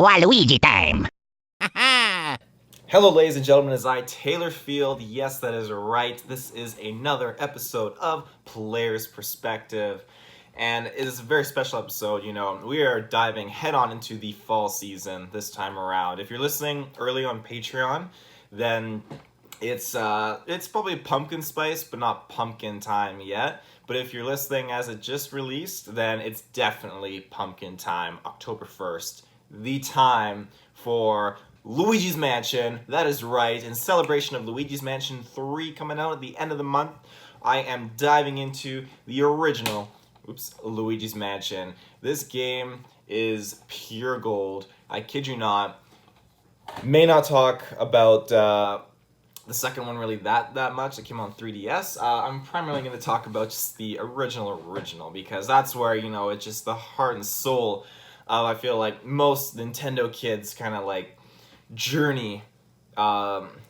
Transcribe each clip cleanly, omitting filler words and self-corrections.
Waluigi time! Hello, ladies and gentlemen, it's I, Taylor Field. Yes, that is right. This is another episode of Player's Perspective. And it is a very special episode. You know, we are diving head on into the fall season this time around. If you're listening early on Patreon, then it's probably pumpkin spice, but not pumpkin time yet. But if you're listening as it just released, then it's definitely pumpkin time, October 1st. The time for Luigi's Mansion. That is right. In celebration of Luigi's Mansion 3 coming out at the end of the month, I am diving into the original Luigi's Mansion. This game is pure gold. I kid you not. May not talk about the second one really that much. It came on 3DS. I'm primarily going to talk about just the original because that's where, you know, it's just the heart and soul of, I feel like, most Nintendo kids kind of like journey.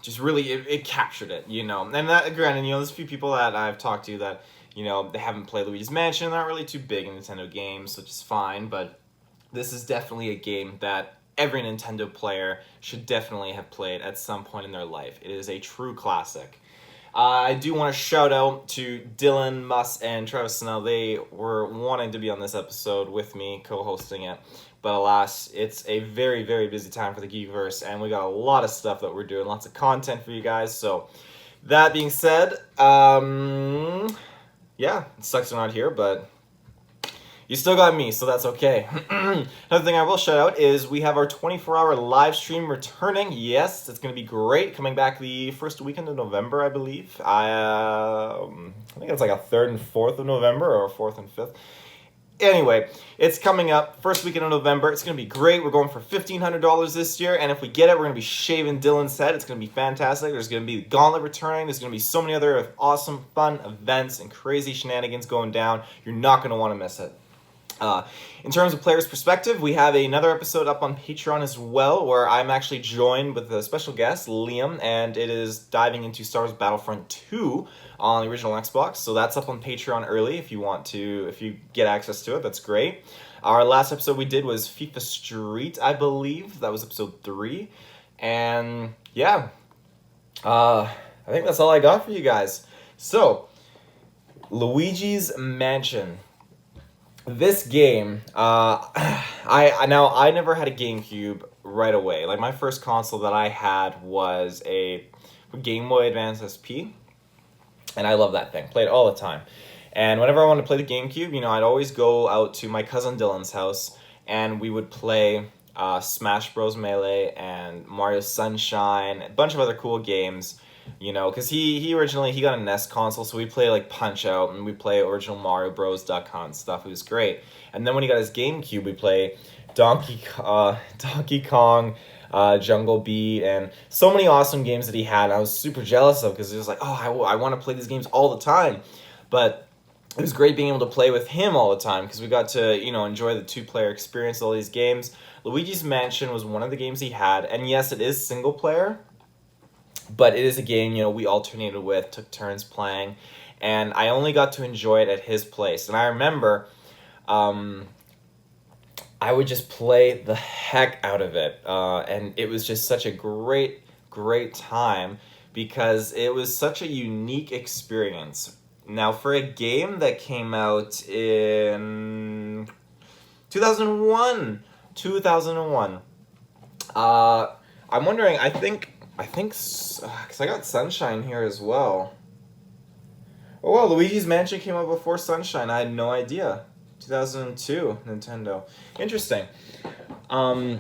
Just really, it captured it, you know. And that, granted, you know, there's a few people that I've talked to that, you know, they haven't played Luigi's Mansion, they're not really too big in Nintendo games, which is fine, but this is definitely a game that every Nintendo player should definitely have played at some point in their life. It is a true classic. I do want to shout out to Dylan, Muss, and Travis Snell. They were wanting to be on this episode with me, co-hosting it. But alas, it's a very, very busy time for the Geekverse, and we got a lot of stuff that we're doing, lots of content for you guys. So, that being said, yeah, it sucks they're not here, but you still got me, so that's okay. Another thing I will shout out is we have our 24-hour live stream returning. Yes, it's going to be great. Coming back the first weekend of November, I believe. I think it's like a 3rd and 4th of November, or 4th and 5th. Anyway, it's coming up first weekend of November. It's going to be great. We're going for $1,500 this year, and if we get it, we're going to be shaving Dylan's head. It's going to be fantastic. There's going to be the Gauntlet returning. There's going to be so many other awesome, fun events and crazy shenanigans going down. You're not going to want to miss it. In terms of Player's Perspective, we have another episode up on Patreon as well, where I'm actually joined with a special guest, Liam, and it is diving into Star Wars Battlefront 2 on the original Xbox. So that's up on Patreon early if you get access to it. That's great. Our last episode we did was FIFA Street, I believe. That was episode 3. And yeah, I think that's all I got for you guys. So, Luigi's Mansion. This game, I never had a Gamecube right away. Like, my first console that I had was a Game Boy Advance SP, and I love that thing. Played all the time. And whenever I wanted to play the Gamecube, you know, I'd always go out to my cousin Dylan's house, and we would play Smash Bros. Melee and Mario Sunshine, a bunch of other cool games. You know, because he originally got a NES console, so we play like Punch-Out, and we play original Mario Bros. Duck Hunt stuff. It was great. And then when he got his GameCube, we play Donkey Kong, Jungle Beat, and so many awesome games that he had. I was super jealous of because it was like, oh, I want to play these games all the time. But it was great being able to play with him all the time because we got to, you know, enjoy the two-player experience of all these games. Luigi's Mansion was one of the games he had, and yes, it is single-player. But it is a game, you know, we alternated with, took turns playing, and I only got to enjoy it at his place. And I remember I would just play the heck out of it, and it was just such a great, great time because it was such a unique experience. Now, for a game that came out in 2001, I'm wondering, I think, because I got Sunshine here as well. Oh, wow, Luigi's Mansion came out before Sunshine. I had no idea. 2002, Nintendo. Interesting. I'm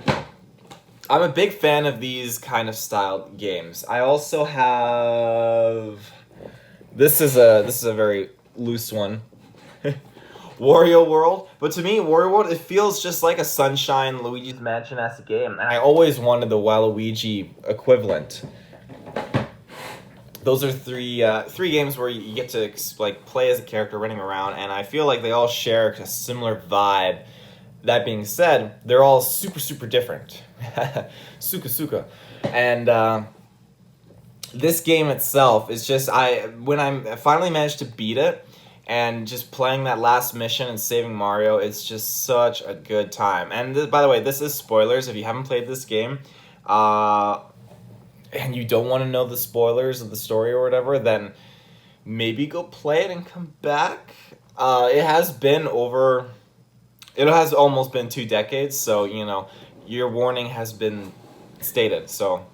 a big fan of these kind of style games. I also have... This is a very loose one. Wario World, but to me, Wario World, it feels just like a Sunshine Luigi's Mansion-esque game, and I always wanted the Waluigi equivalent. Those are three games where you get to like play as a character running around, and I feel like they all share a similar vibe. That being said, they're all super, super different. Suka. And this game itself is just, when I finally managed to beat it, and just playing that last mission and saving Mario, it's just such a good time. And by the way, this is spoilers. If you haven't played this game, and you don't want to know the spoilers of the story or whatever, then maybe go play it and come back. It has almost been 2 decades, so, your warning has been stated. So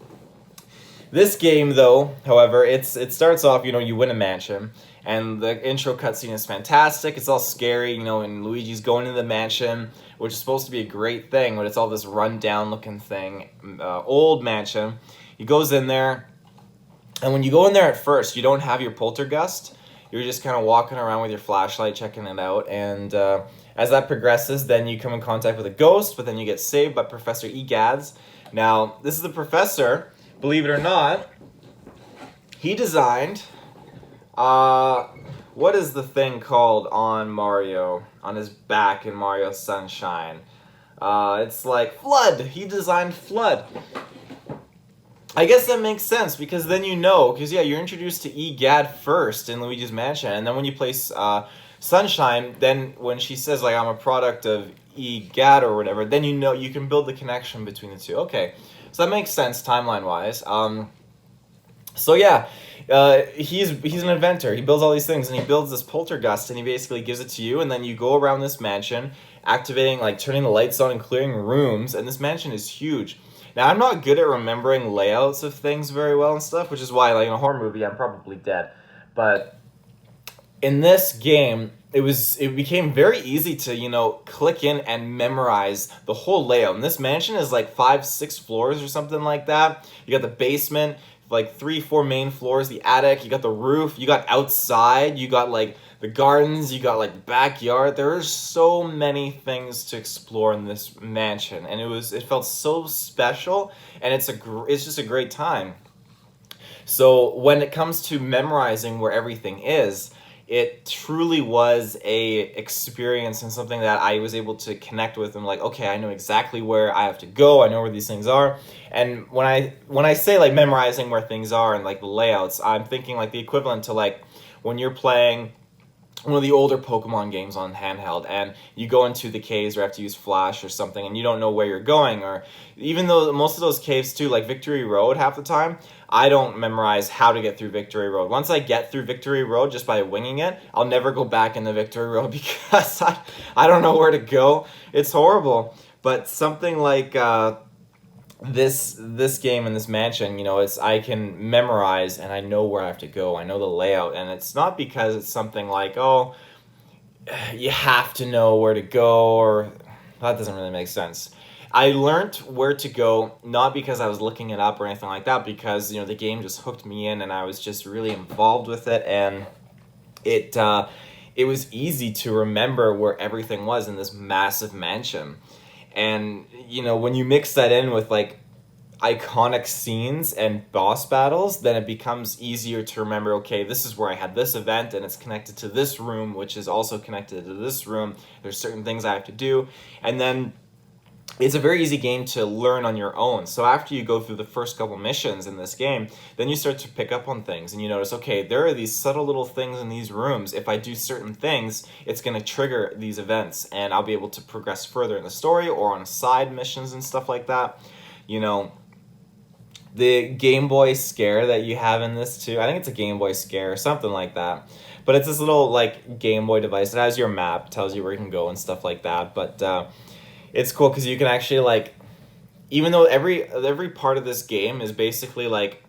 this game, though, however, it starts off, you win a mansion, and the intro cutscene is fantastic. It's all scary, and Luigi's going to the mansion, which is supposed to be a great thing, but it's all this run-down looking thing, old mansion. He goes in there, and when you go in there at first, you don't have your poltergust. You're just kind of walking around with your flashlight, checking it out, and as that progresses, then you come in contact with a ghost, but then you get saved by Professor Egads. Now, this is the professor, believe it or not, he designed, what is the thing called on Mario, on his back in Mario Sunshine? It's like FLUDD. He designed FLUDD. I guess that makes sense, because then because you're introduced to Egad first in Luigi's Mansion, and then when you play Sunshine, then when she says, like, I'm a product of Egad or whatever, then you can build the connection between the two. Okay, so that makes sense timeline-wise. So yeah, he's an inventor. He builds all these things, and he builds this poltergust, and he basically gives it to you, and then you go around this mansion, activating, like, turning the lights on and clearing rooms, and this mansion is huge. Now, I'm not good at remembering layouts of things very well and stuff, which is why, like, in a horror movie, I'm probably dead. But in this game, it became very easy to, click in and memorize the whole layout. And this mansion is like 5-6 floors or something like that. You got the basement, like 3-4 main floors, the attic, you got the roof, you got outside, you got, like, the gardens, you got, like, the backyard. There are so many things to explore in this mansion, and it felt so special, and it's just a great time. So when it comes to memorizing where everything is, it truly was a experience and something that I was able to connect with, and like, okay, I know exactly where I have to go. I know where these things are. And when I say, like, memorizing where things are and, like, the layouts, I'm thinking, like, the equivalent to, like, when you're playing one of the older Pokemon games on handheld, and you go into the caves or have to use Flash or something, and you don't know where you're going, or even though most of those caves too, like Victory Road, half the time, I don't memorize how to get through Victory Road. Once I get through Victory Road just by winging it, I'll never go back into Victory Road because I don't know where to go. It's horrible. But something like this game in this mansion, I can memorize and I know where I have to go. I know the layout, and it's not because it's something like, oh, you have to know where to go, or that doesn't really make sense. I learned where to go not because I was looking it up or anything like that, because the game just hooked me in and I was just really involved with it, and it was easy to remember where everything was in this massive mansion. And, when you mix that in with, like, iconic scenes and boss battles, then it becomes easier to remember, okay, this is where I had this event, and it's connected to this room, which is also connected to this room. There's certain things I have to do. And then it's a very easy game to learn on your own. So after you go through the first couple missions in this game, then you start to pick up on things, and you notice, okay, there are these subtle little things in these rooms. If I do certain things, it's going to trigger these events, and I'll be able to progress further in the story or on side missions and stuff like that. The Game Boy Scare that you have in this too, I think it's a Game Boy Scare or something like that. But it's this little, like, Game Boy device. It has your map, tells you where you can go and stuff like that. But it's cool because you can actually, like, even though every part of this game is basically, like,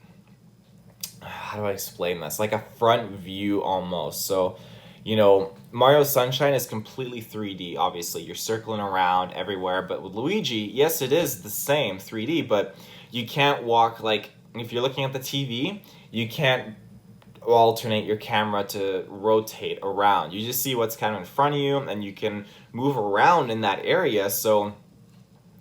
how do I explain this? Like a front view almost. So, Mario Sunshine is completely 3D, obviously. You're circling around everywhere. But with Luigi, yes, it is the same 3D, but you can't walk, like, if you're looking at the TV, you can't alternate your camera to rotate around. You just see what's kind of in front of you, and you can move around in that area. So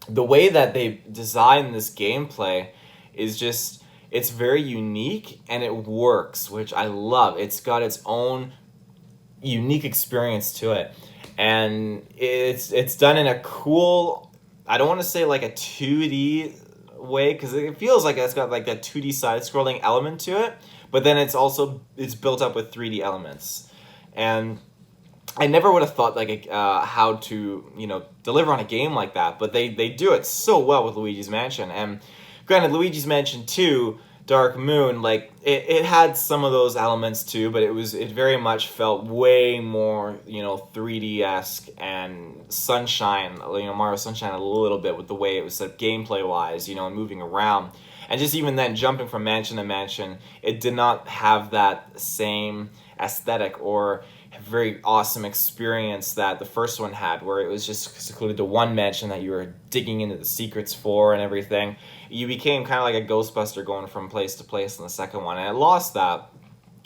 the way that they design this gameplay is just, it's very unique, and it works, which I love. It's got its own unique experience to it, and it's done in a cool, I don't want to say like a 2D way, because it feels like it's got like that 2D side-scrolling element to it, but then it's built up with 3D elements. And I never would have thought like how to, you know, deliver on a game like that, but they do it so well with Luigi's Mansion. And granted, Luigi's Mansion 2, Dark Moon, like it had some of those elements too, but it very much felt way more, you know, 3D-esque and Sunshine, you know, Mario Sunshine a little bit with the way it was set up gameplay wise, you know, and moving around. And just even then, jumping from mansion to mansion, it did not have that same aesthetic or very awesome experience that the first one had, where it was just secluded to one mansion that you were digging into the secrets for and everything. You became kind of like a Ghostbuster going from place to place in the second one, and it lost that,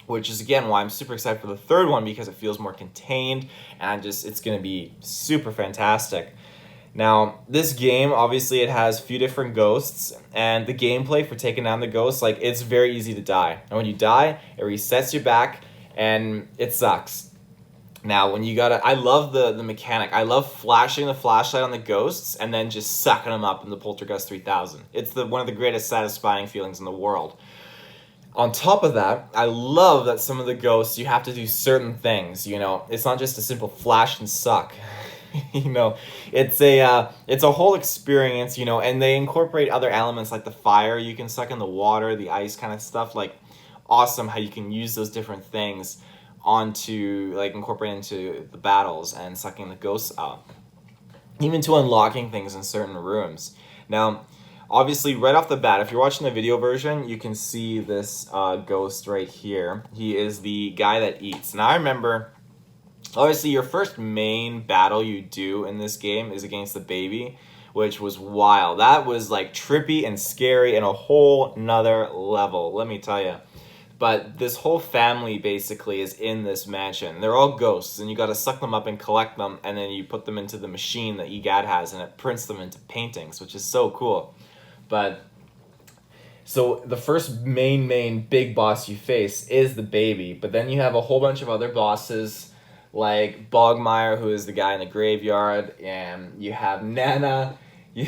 which is again why I'm super excited for the third one, because it feels more contained, and it's going to be super fantastic. Now, this game, obviously, it has a few different ghosts, and the gameplay for taking down the ghosts, like, it's very easy to die. And when you die, it resets you back, and it sucks. Now, when you gotta... I love the mechanic. I love flashing the flashlight on the ghosts and then just sucking them up in the Poltergeist 3000. It's one of the greatest satisfying feelings in the world. On top of that, I love that some of the ghosts, you have to do certain things, you know? It's not just a simple flash and suck. You know, it's a whole experience, you know, and they incorporate other elements like the fire you can suck in the water, the ice kind of stuff. Like, awesome how you can use those different things onto, like, incorporate into the battles and sucking the ghosts up, even to unlocking things in certain rooms. Now, obviously, right off the bat, if you're watching the video version, you can see this ghost right here. He is the guy that eats. Now, I remember... obviously, your first main battle you do in this game is against the baby, which was wild. That was, like, trippy and scary and a whole nother level, let me tell you. But this whole family, basically, is in this mansion. They're all ghosts, and you gotta suck them up and collect them, and then you put them into the machine that EGAD has, and it prints them into paintings, which is so cool. But... so the first main big boss you face is the baby, but then you have a whole bunch of other bosses, like Bogmire, who is the guy in the graveyard, and you have Nana, you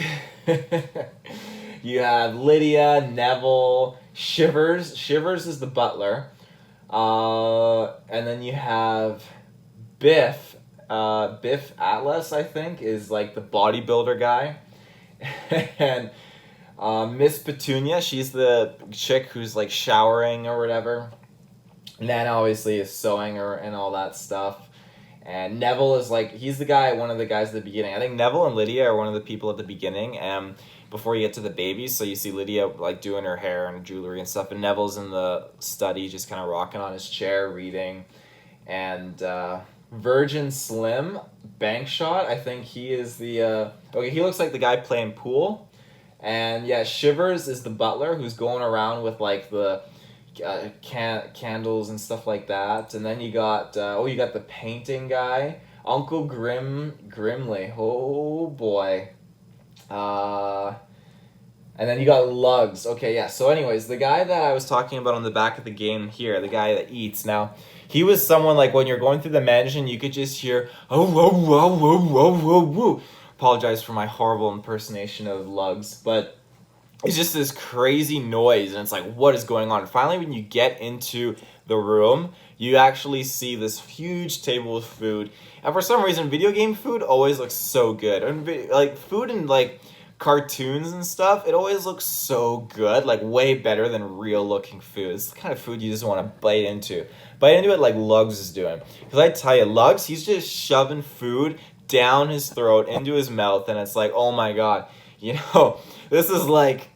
have Lydia, Neville, Shivers. Shivers is the butler, and then you have Biff. Biff Atlas, I think, is like the bodybuilder guy, and Miss Petunia, she's the chick who's like showering or whatever. Nana obviously is sewing her and all that stuff. And Neville is like, he's the guy, one of the guys at the beginning. I think Neville and Lydia are one of the people at the beginning, before you get to the babies. So you see Lydia like doing her hair and jewelry and stuff, and Neville's in the study just kind of rocking on his chair reading. And Virgin Slim, Bankshot, I think he is the, okay, he looks like the guy playing pool. And yeah, Shivers is the butler who's going around with like the candles and stuff like that. And then you got you got the painting guy, Uncle Grimly. Oh boy. And then you got Lugs. Okay, yeah. So anyways, the guy that I was talking about on the back of the game here, the guy that eats. Now, he was someone like when you're going through the mansion, you could just hear oh. Apologize for my horrible impersonation of Lugs, but it's just this crazy noise, and it's like, what is going on? And finally, when you get into the room, you actually see this huge table with food, and for some reason, video game food always looks so good. And like food in like cartoons and stuff, it always looks so good, like way better than real looking food. It's the kind of food you just want to bite into it like Lugs is doing. Because I tell you, Lugs, he's just shoving food down his throat, into his mouth, and it's like, oh my god, you know, this is like,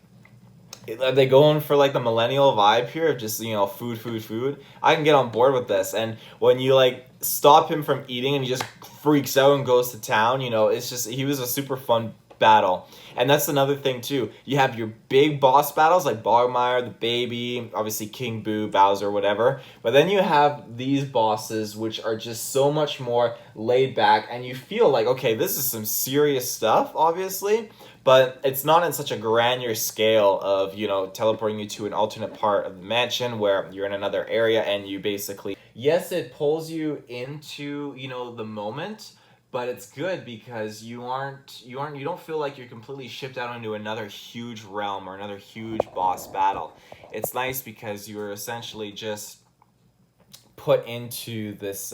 are they going for like the millennial vibe here of just, you know, food? I can get on board with this. And when you like stop him from eating and he just freaks out and goes to town, you know, it's just, he was a super fun battle. And that's another thing too. You have your big boss battles like Bogmire, the baby, obviously King Boo, Bowser, whatever. But then you have these bosses which are just so much more laid back, and you feel like, okay, this is some serious stuff, obviously, but it's not in such a granular scale of, you know, teleporting you to an alternate part of the mansion where you're in another area and you basically, yes, it pulls you into, you know, the moment, but it's good because you don't feel like you're completely shipped out into another huge realm or another huge boss battle. It's nice because you're essentially just put into this,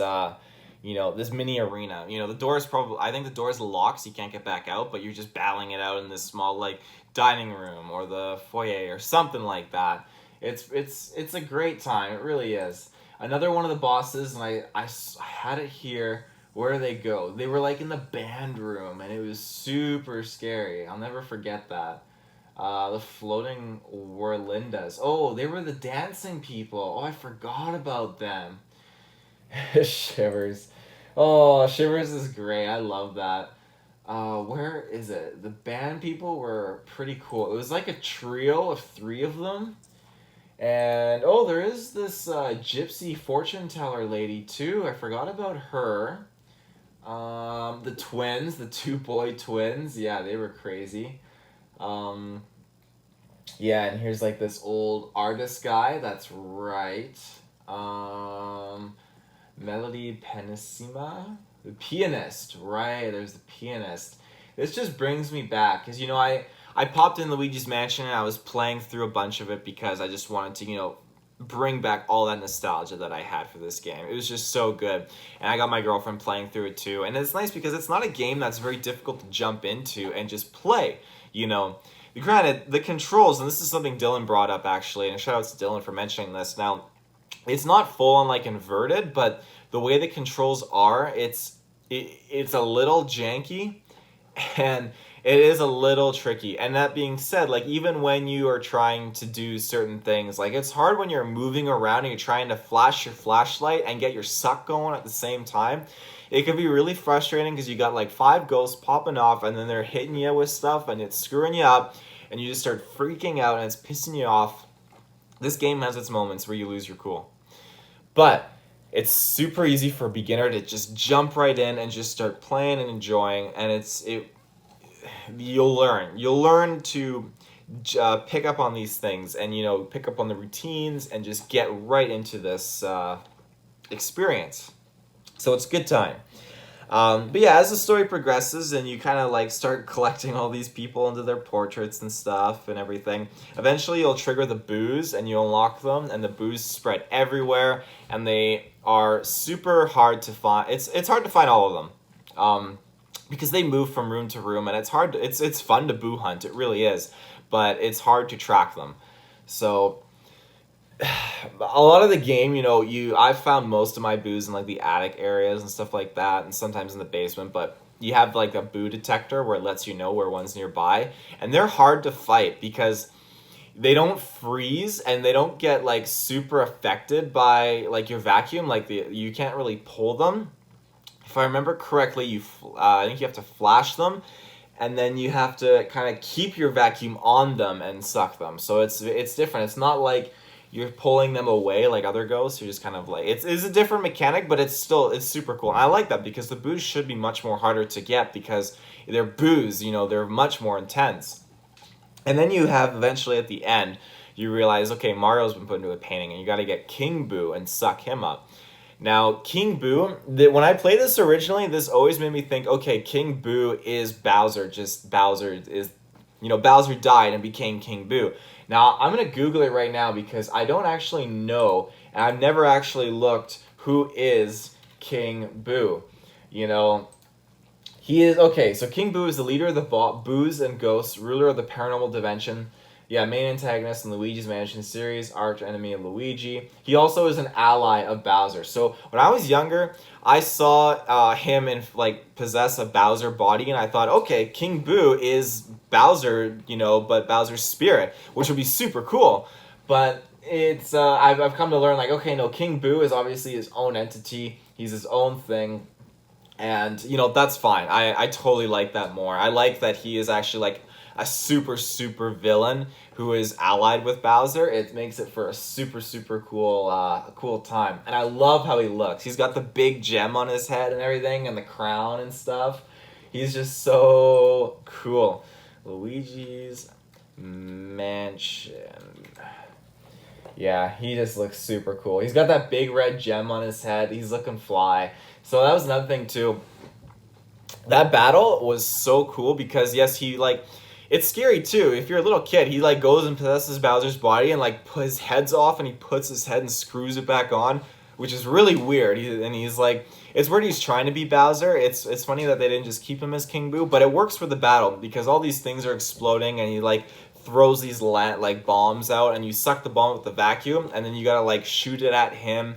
this mini arena. The door is I think the door is locked, so you can't get back out, but you're just battling it out in this small, like, dining room or the foyer or something like that. It's a great time. It really is. Another one of the bosses, and I had it here. Where do they go? They were, like, in the band room, and it was super scary. I'll never forget that. The floating Warlindas. Oh, they were the dancing people. Oh, I forgot about them. Shivers. Oh, Shivers is great. I love that. Where is it? The band people were pretty cool. It was like a trio of 3 of them. And, oh, there is this gypsy fortune teller lady, too. I forgot about her. The twins, the 2 boy twins. Yeah, they were crazy. Yeah, and here's like this old artist guy. That's right. Melody Penissima, the pianist. Right, there's the pianist. This just brings me back because I popped in Luigi's Mansion and I was playing through a bunch of it because I just wanted to bring back all that nostalgia that I had for this game. It was just so good. And I got my girlfriend playing through it too. And it's nice because it's not a game that's very difficult to jump into and just play, Granted, the controls, and this is something Dylan brought up actually, and shout out to Dylan for mentioning this. Now, it's not full on like inverted, but the way the controls are, it's a little janky, and it is a little tricky. And that being said, like even when you are trying to do certain things, like it's hard when you're moving around and you're trying to flash your flashlight and get your suck going at the same time. It can be really frustrating because you got like 5 ghosts popping off and then they're hitting you with stuff and it's screwing you up and you just start freaking out and it's pissing you off. This game has its moments where you lose your cool. But it's super easy for a beginner to just jump right in and just start playing and enjoying, and you'll learn to pick up on these things and pick up on the routines and just get right into this experience. So it's a good time. But yeah, as the story progresses and you kind of like start collecting all these people into their portraits and stuff and everything, eventually you'll trigger the boos and you unlock them, and the boos spread everywhere and they are super hard to find. It's hard to find all of them because they move from room to room, and it's hard. It's fun to boo hunt. It really is, but it's hard to track them. So a lot of the game, I've found most of my boos in like the attic areas and stuff like that, and sometimes in the basement, but you have like a boo detector where it lets you know where one's nearby, and they're hard to fight because they don't freeze and they don't get like super affected by like your vacuum. Like you can't really pull them. If I remember correctly, I think you have to flash them, and then you have to kind of keep your vacuum on them and suck them. So it's different. It's not like you're pulling them away like other ghosts. You're just kind of like, it's a different mechanic, but it's super cool. And I like that because the boos should be much more harder to get because they're boos, they're much more intense. And then you have eventually at the end, you realize, okay, Mario's been put into a painting and you got to get King Boo and suck him up. Now, King Boo, when I played this originally, this always made me think, okay, King Boo is Bowser. Bowser died and became King Boo. Now, I'm going to Google it right now because I don't actually know, and I've never actually looked who is King Boo. He is, okay, so King Boo is the leader of the Boos and Ghosts, ruler of the paranormal dimension. Yeah, main antagonist in Luigi's Mansion series, arch enemy of Luigi. He also is an ally of Bowser. So when I was younger, I saw him possess a Bowser body, and I thought, okay, King Boo is Bowser, but Bowser's spirit, which would be super cool. But it's I've come to learn like, okay, no, King Boo is obviously his own entity. He's his own thing. And, that's fine. I totally like that more. I like that he is actually like a super, super villain who is allied with Bowser. It makes it for a super, super cool time. And I love how he looks. He's got the big gem on his head and everything and the crown and stuff. He's just so cool. Luigi's Mansion. Yeah, he just looks super cool. He's got that big red gem on his head. He's looking fly. So that was another thing too. That battle was so cool because yes, it's scary too. If you're a little kid, he goes and possesses Bowser's body and his head's off and he puts his head and screws it back on. which is really weird. He's like, it's weird he's trying to be Bowser. It's funny that they didn't just keep him as King Boo, but it works for the battle because all these things are exploding and he like throws these like bombs out and you suck the bomb with the vacuum and then you gotta like shoot it at him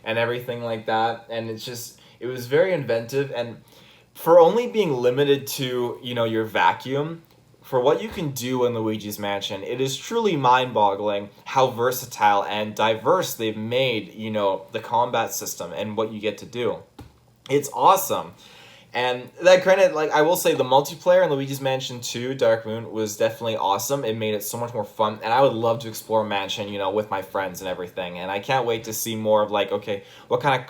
and everything like that. And it was very inventive, and for only being limited to, you know, your vacuum, for what you can do in Luigi's Mansion, it is truly mind-boggling how versatile and diverse they've made, you know, the combat system and what you get to do. It's awesome. And that granted, like, I will say the multiplayer in Luigi's Mansion 2, Dark Moon, was definitely awesome. It made it so much more fun, and I would love to explore Mansion, you know, with my friends and everything. And I can't wait to see more of, like, okay, what kind of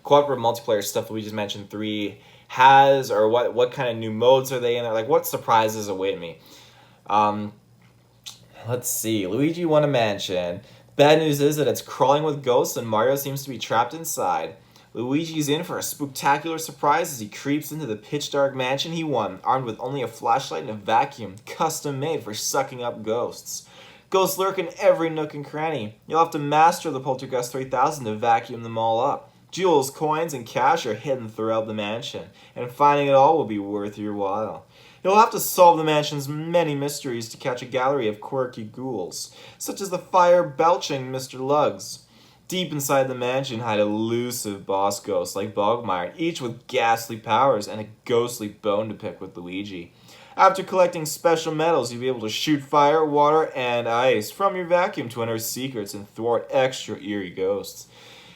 cooperative multiplayer stuff Luigi's Mansion 3 has, or what kind of new modes are they in there, like, what surprises await me. Let's see, Luigi won a mansion. Bad news is that it's crawling with ghosts, and Mario seems to be trapped inside. Luigi's in for a spectacular surprise as he creeps into the pitch-dark mansion he won, armed with only a flashlight and a vacuum, custom-made for sucking up ghosts. Ghosts lurk in every nook and cranny. You'll have to master the Poltergust 3000 to vacuum them all up. Jewels, coins, and cash are hidden throughout the mansion, and finding it all will be worth your while. You'll have to solve the mansion's many mysteries to catch a gallery of quirky ghouls, such as the fire-belching Mr. Lugs. Deep inside the mansion hide elusive boss ghosts like Bogmire, each with ghastly powers and a ghostly bone to pick with Luigi. After collecting special medals, you'll be able to shoot fire, water, and ice from your vacuum to unearth secrets and thwart extra eerie ghosts.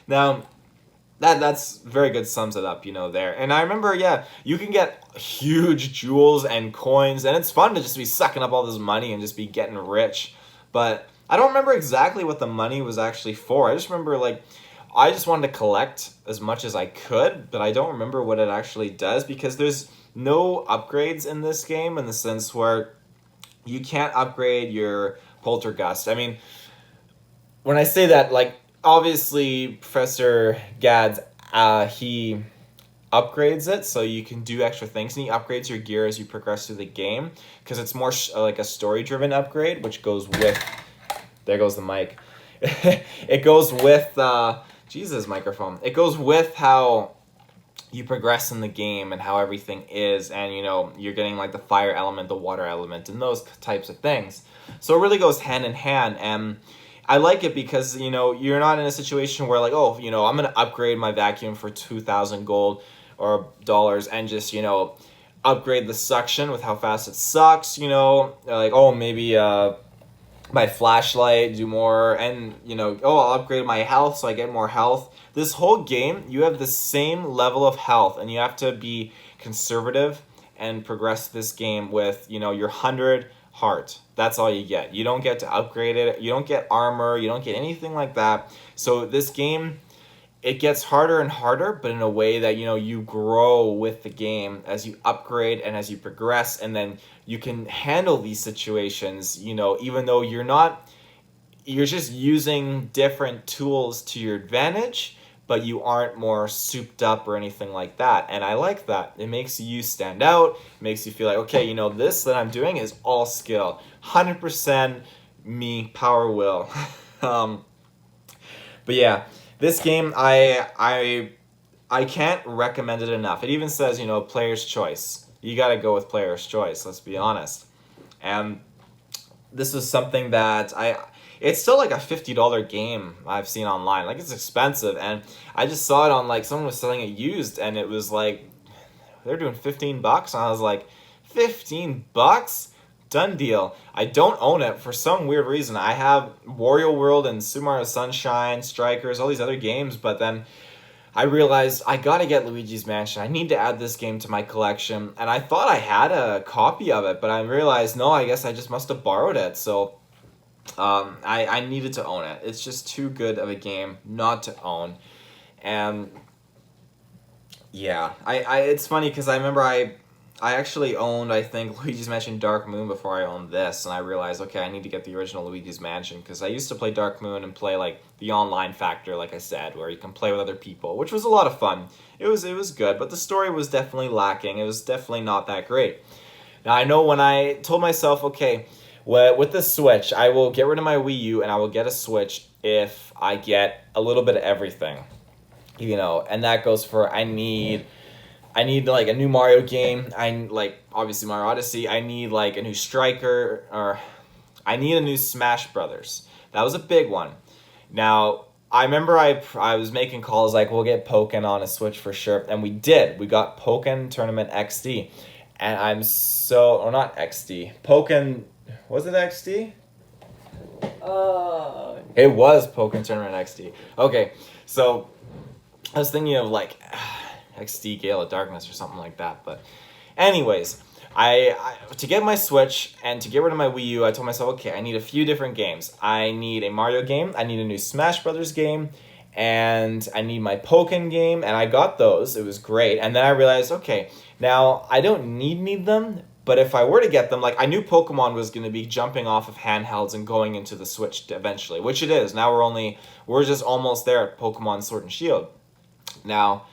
Now, that's very good, sums it up, you know, there. And I remember, yeah, you can get huge jewels and coins, and it's fun to just be sucking up all this money and just be getting rich. But I don't remember exactly what the money was actually for. I just remember, like, I just wanted to collect as much as I could, but I don't remember what it actually does because there's no upgrades in this game in the sense where you can't upgrade your Poltergust. I mean, when I say that, like, obviously Professor Gads, he upgrades it so you can do extra things, and he upgrades your gear as you progress through the game because it's more like a story-driven upgrade, which goes with... There goes the mic. It goes with... Jesus, microphone. It goes with how you progress in the game and how everything is, and, you know, you're getting, like, the fire element, the water element, and those types of things. So it really goes hand in hand, and I like it because, you know, you're not in a situation where, like, oh, you know, I'm going to upgrade my vacuum for 2,000 gold or dollars and just, you know, upgrade the suction with how fast it sucks, you know, like, oh, maybe my flashlight, do more, and, you know, oh, I'll upgrade my health so I get more health. This whole game, you have the same level of health, and you have to be conservative and progress this game with, you know, your 100 heart. That's all you get. You don't get to upgrade it. You don't get armor. You don't get anything like that. So this game, it gets harder and harder, but in a way that, you know, you grow with the game as you upgrade and as you progress, and then you can handle these situations, you know, even though you're just using different tools to your advantage, but you aren't more souped up or anything like that. And I like that. It makes you stand out. It makes you feel like, okay, you know, this that I'm doing is all skill. 100% me, power will. But yeah, this game, I can't recommend it enough. It even says, you know, player's choice. You got to go with player's choice, let's be honest. And this is something that it's still like a $50 game I've seen online. Like, it's expensive, and I just saw it on, like, someone was selling it used, and it was like, they're doing $15, and I was like, $15? Done deal. I don't own it for some weird reason. I have Wario World and Super Mario Sunshine, Strikers, all these other games, but then I realized I gotta get Luigi's Mansion. I need to add this game to my collection, and I thought I had a copy of it, but I realized, no, I guess I just must have borrowed it, so I needed to own it. It's just too good of a game not to own. And yeah, it's funny because I remember I actually owned, I think, Luigi's Mansion Dark Moon before I owned this, and I realized, okay, I need to get the original Luigi's Mansion, because I used to play Dark Moon and play, like, the online factor, like I said, where you can play with other people, which was a lot of fun. It was good, but the story was definitely lacking. It was definitely not that great. Now, I know when I told myself, okay, with the Switch, I will get rid of my Wii U and I will get a Switch if I get a little bit of everything, and that goes for I need like a new Mario game. Obviously Mario Odyssey. I need like a new Striker, or I need a new Smash Brothers. That was a big one. Now, I remember I was making calls like, we'll get Pokken on a Switch for sure. And we did. We got Pokken Tournament XD. And or not XD. Pokken, was it XD? It was Pokken Tournament XD. Okay, so I was thinking of like XD Gale of Darkness or something like that. But anyways, I to get my Switch and to get rid of my Wii U, I told myself, okay, I need a few different games. I need a Mario game, I need a new Smash Brothers game, and I need my Pokken game, and I got those. It was great. And then I realized, okay, now I don't need them, but if I were to get them, like I knew Pokemon was going to be jumping off of handhelds and going into the Switch eventually, which it is. Now we're just almost there at Pokemon Sword and Shield. Now,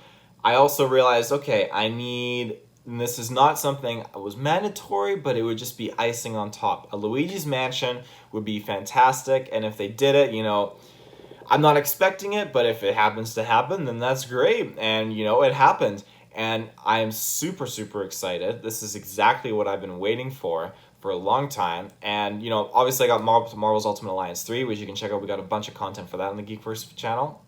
I also realized, okay, and this is not something that was mandatory, but it would just be icing on top. A Luigi's Mansion would be fantastic, and if they did it, I'm not expecting it, but if it happens to happen, then that's great, and it happened, and I am super, super excited. This is exactly what I've been waiting for a long time, and obviously I got Marvel's Ultimate Alliance 3, which you can check out. We got a bunch of content for that on the Geekverse channel.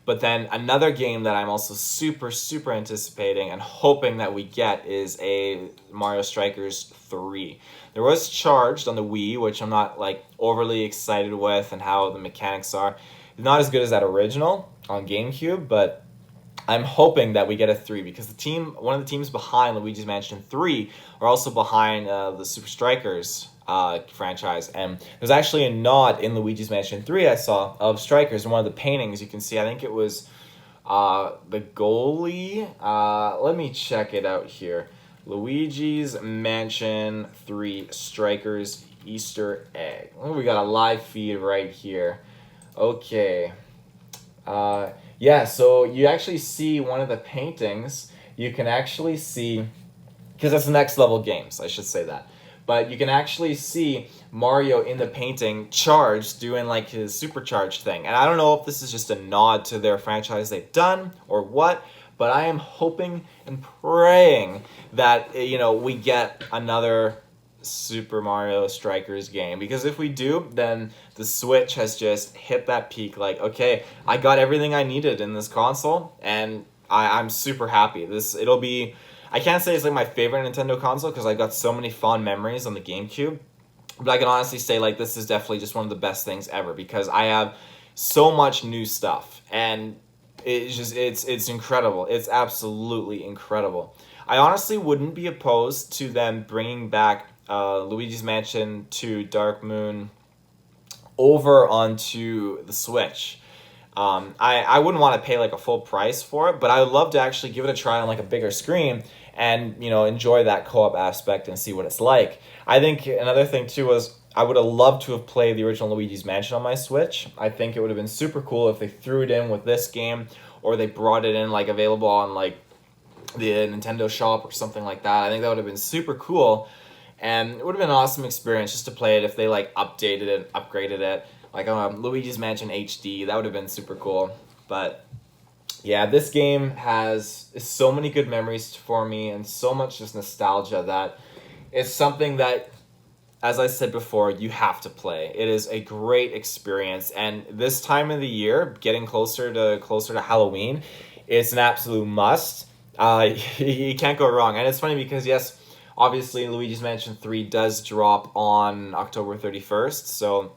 But then another game that I'm also super, super anticipating and hoping that we get is a Mario Strikers 3. There was Charged on the Wii, which I'm not like overly excited with and how the mechanics are. Not as good as that original on Gamecube, but I'm hoping that we get a 3 because one of the teams behind Luigi's Mansion 3 are also behind the Super Strikers franchise, and there's actually a nod in Luigi's Mansion 3 I saw of Strikers in one of the paintings. You can see, I think it was the goalie. Let me check it out here. Luigi's Mansion 3 Strikers Easter egg. Oh, we got a live feed right here. Okay. Yeah, so you actually see one of the paintings. You can actually see, because that's the next level games, I should say that. But you can actually see Mario in the painting charged, doing like his supercharged thing. And I don't know if this is just a nod to their franchise they've done or what, but I am hoping and praying that, we get another Super Mario Strikers game. Because if we do, then the Switch has just hit that peak. Like, okay, I got everything I needed in this console, and I'm super happy. It'll be... I can't say it's like my favorite Nintendo console because I got so many fond memories on the Gamecube, but I can honestly say like this is definitely just one of the best things ever because I have so much new stuff and it's incredible. It's absolutely incredible. I honestly wouldn't be opposed to them bringing back Luigi's Mansion 2 Dark Moon over onto the Switch. I wouldn't want to pay like a full price for it, but I would love to actually give it a try on like a bigger screen and, enjoy that co-op aspect and see what it's like. I think another thing too was I would have loved to have played the original Luigi's Mansion on my Switch. I think it would have been super cool if they threw it in with this game or they brought it in like available on like the Nintendo shop or something like that. I think that would have been super cool and it would have been an awesome experience just to play it if they like updated it, upgraded it. Like Luigi's Mansion HD, that would have been super cool. But yeah, this game has so many good memories for me and so much just nostalgia that it's something that, as I said before, you have to play. It is a great experience, and this time of the year, getting closer to Halloween, it's an absolute must. You can't go wrong, and it's funny because yes, obviously Luigi's Mansion 3 does drop on October 31st, so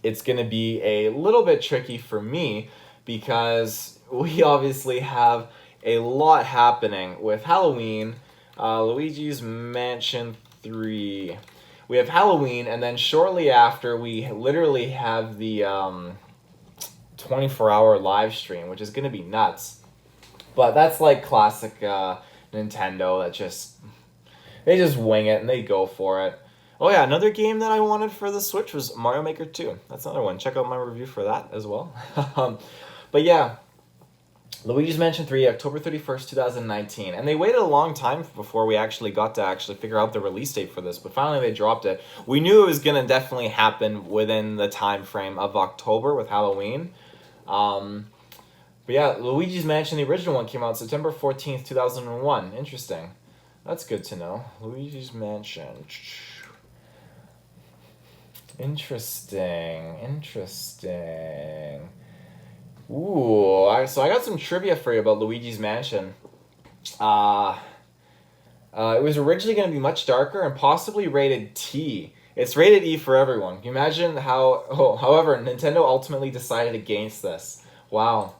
it's going to be a little bit tricky for me because we obviously have a lot happening with Halloween, Luigi's Mansion 3. We have Halloween, and then shortly after, we literally have the 24-hour live stream, which is going to be nuts. But that's like classic Nintendo that they just wing it and they go for it. Oh yeah, another game that I wanted for the Switch was Mario Maker 2. That's another one. Check out my review for that as well. But yeah, Luigi's Mansion 3, October 31st, 2019. And they waited a long time before we actually got to figure out the release date for this, but finally they dropped it. We knew it was going to definitely happen within the time frame of October with Halloween. But yeah, Luigi's Mansion, the original one, came out September 14th, 2001. Interesting. That's good to know. Luigi's Mansion. Interesting. Ooh, so I got some trivia for you about Luigi's Mansion. It was originally going to be much darker and possibly rated T. It's rated E for everyone. Can you imagine however, Nintendo ultimately decided against this. Wow.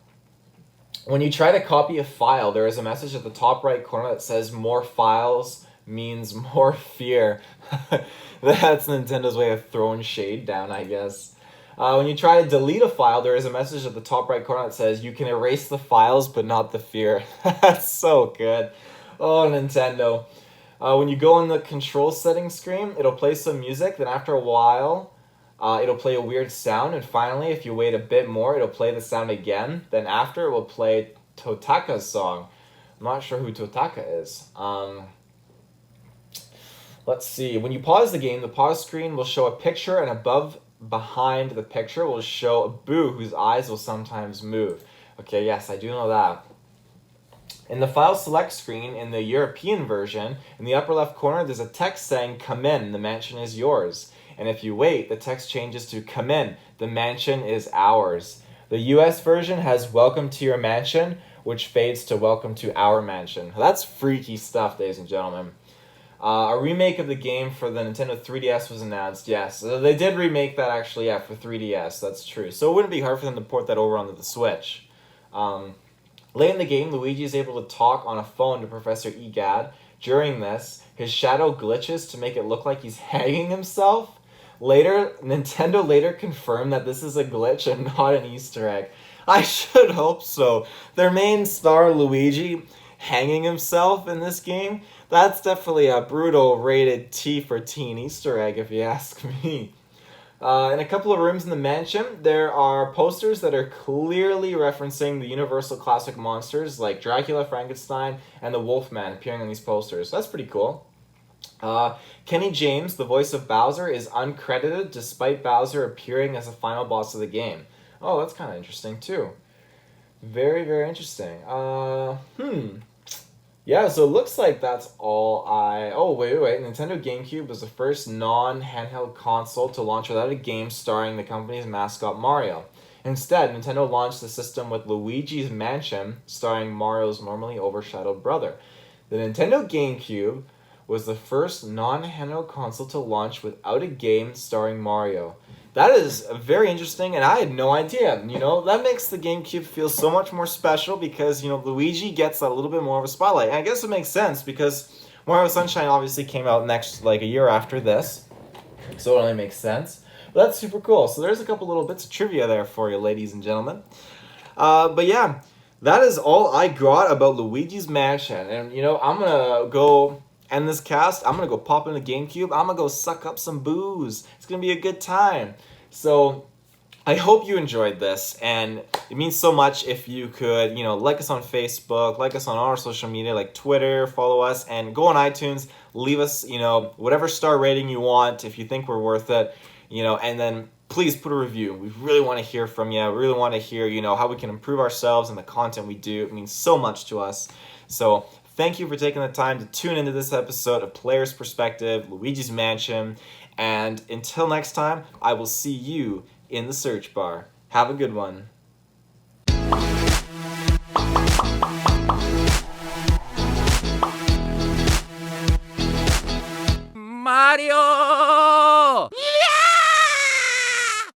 When you try to copy a file, there is a message at the top right corner that says more files means more fear. That's Nintendo's way of throwing shade down, I guess. When you try to delete a file, there is a message at the top right corner that says you can erase the files but not the fear. That's so good. Oh, Nintendo. When you go in the control settings screen, it'll play some music. Then after a while, it'll play a weird sound. And finally, if you wait a bit more, it'll play the sound again. Then after, it will play Totaka's song. I'm not sure who Totaka is. Let's see. When you pause the game, the pause screen will show a picture, and behind the picture will show a Boo whose eyes will sometimes move. Okay, yes, I do know that. In the file select screen in the European version, in the upper left corner, there's a text saying, "Come in, the mansion is yours." And if you wait, the text changes to, "Come in, the mansion is ours." The US version has "Welcome to your mansion," which fades to "Welcome to our mansion." That's freaky stuff, ladies and gentlemen. A remake of the game for the Nintendo 3DS was announced, yes. So they did remake that actually, yeah, for 3DS, that's true. So it wouldn't be hard for them to port that over onto the Switch. Late in the game, Luigi is able to talk on a phone to Professor Egad. During this, his shadow glitches to make it look like he's hanging himself. Nintendo later confirmed that this is a glitch and not an Easter egg. I should hope so. Their main star, Luigi, hanging himself in this game, that's definitely a brutal rated T for teen Easter egg, if you ask me. In a couple of rooms in the mansion, there are posters that are clearly referencing the Universal classic monsters like Dracula, Frankenstein, and the Wolfman appearing on these posters. That's pretty cool. Kenny James, the voice of Bowser, is uncredited despite Bowser appearing as the final boss of the game. Oh, that's kind of interesting too. Very, very interesting. Yeah, so it looks like that's all Oh, wait. Nintendo Gamecube was the first non-handheld console to launch without a game starring the company's mascot Mario. Instead, Nintendo launched the system with Luigi's Mansion, starring Mario's normally overshadowed brother. The Nintendo Gamecube was the first non-handheld console to launch without a game starring Mario. That is very interesting, and I had no idea. That makes the GameCube feel so much more special because, Luigi gets a little bit more of a spotlight. And I guess it makes sense because Mario Sunshine obviously came out next, like a year after this. So it only makes sense. But that's super cool. So there's a couple little bits of trivia there for you, ladies and gentlemen. But yeah, that is all I got about Luigi's Mansion. And, I'm going to go end this cast. I'm going to go pop in the GameCube. I'm going to go suck up some booze. It's going to be a good time. So I hope you enjoyed this, and it means so much if you could, like us on Facebook, like us on all our social media, like Twitter, follow us, and go on iTunes, leave us, whatever star rating you want if you think we're worth it, and then please put a review. We really want to hear from you. We really want to hear, how we can improve ourselves and the content we do. It means so much to us. So thank you for taking the time to tune into this episode of Player's Perspective, Luigi's Mansion. And until next time, I will see you in the search bar. Have a good one. Mario!